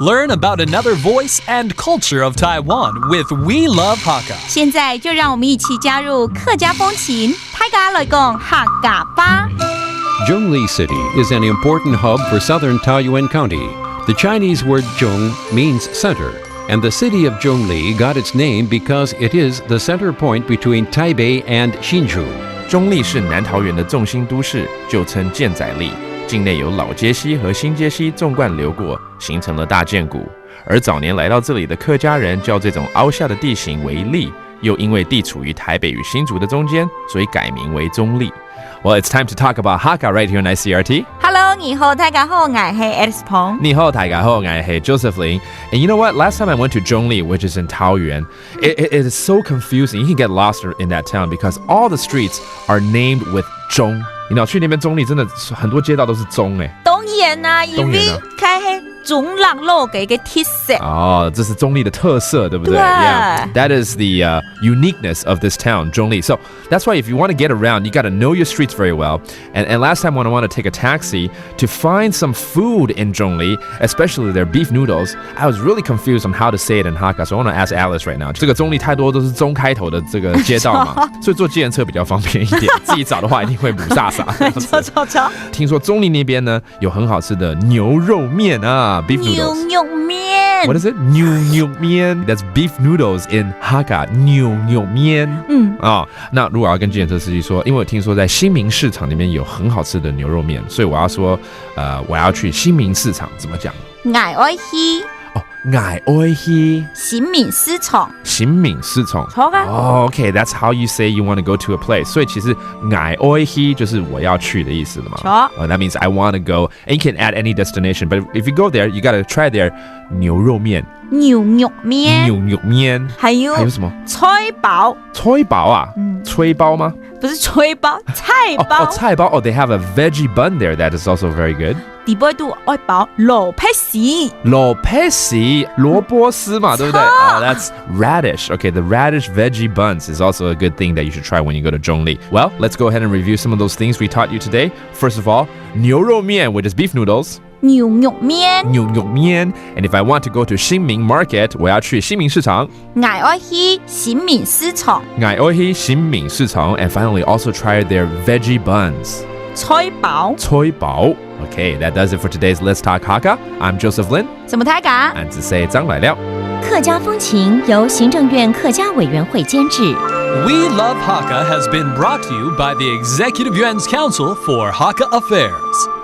Learn about another voice and culture of Taiwan with We Love Hakka. 现在就让我们一起加入客家风情，大家来讲客家吧。Zhongli City is an important hub for southern Taoyuan County. The Chinese word zhong means center, and the city of Zhongli got its name because it is the center point between Taipei and Hsinchu. 中坜是南桃园的重心都市，就称建载地。境内有老街溪和新街溪纵贯流过，形成了大涧谷。而早年来到这里的客家人叫这种凹下的地形为漧，又因为地处于台北与新竹的中间，所以改名为中坜。Well, it's time to talk about Hakka right here in ICRT. Hello, 你好，大家好，我是 Alice Pong. 你好，大家好，我是 Josephine. And you know what? Last time I went to Zhongli, which is in Taoyuan, it is so confusing. You can get lost in that town because all the streets are named with 中。你知道去那边中坜真的很多街道都是中哎。当然啦，因为开黑中浪路嘅一个特色。哦，这是中坜的特色，对不对？ Yeah, that is the uniqueness of this town, 中坜. So that's why if you want to get around, you got to know your streets very well. And last time when I want to take a taxi to find some food in 中坜, especially their beef noodles, I was really confused on how to say it in Hakka. So I want to ask Alice right now. 这个中坜太多都是中开头的这个街道嘛，所以坐计程车比较方便一点。自己找的话一定会母萨萨。走。听说中坜那边呢有很好吃的牛肉面啊 ，beef noodles。牛肉面。What is it? 牛肉面 That's beef noodles in Hakka. 牛肉面。那如果要跟计程车司机说，因为我听说在新民市场那边有很好吃的牛肉面，所以我要说，我要去新民市场，怎么讲？我爱去。我爱去新民市场。新民市场。错啊。Okay, that's how you say you want to go to a place. 所以其实我爱去就是我要去的意思了嘛。错。That means I want to go. And you can add any destination, but if you go there, you got to try their 牛肉面。牛肉面。牛肉面。还有什么？菜包。菜包啊？炊包吗？不是炊包，菜包。菜包。Oh, they have a veggie bun there. That is also very good. 第二度爱包萝卜丝。萝卜丝，萝卜丝嘛，对不对？That's radish. Okay, the radish veggie buns is also a good thing that you should try when you go to Zhongli. Well, let's go ahead and review some of those things we taught you today. First of all, 牛肉面, which is beef noodles. 牛肉面。牛肉面. And if I want to go to 新民 market, 我要去新民市場。我愛去新民市場。我愛去新民市場. And finally, also try their veggie buns. 菜包。菜包. Okay, that does it for today's Let's Talk Hakka. I'm Joseph Lin. 怎麼睇㗎？俺只say張來了。客家風情由行政院客家委員會監製。We Love Hakka has been brought to you by the Executive Yuan's Council for Hakka Affairs.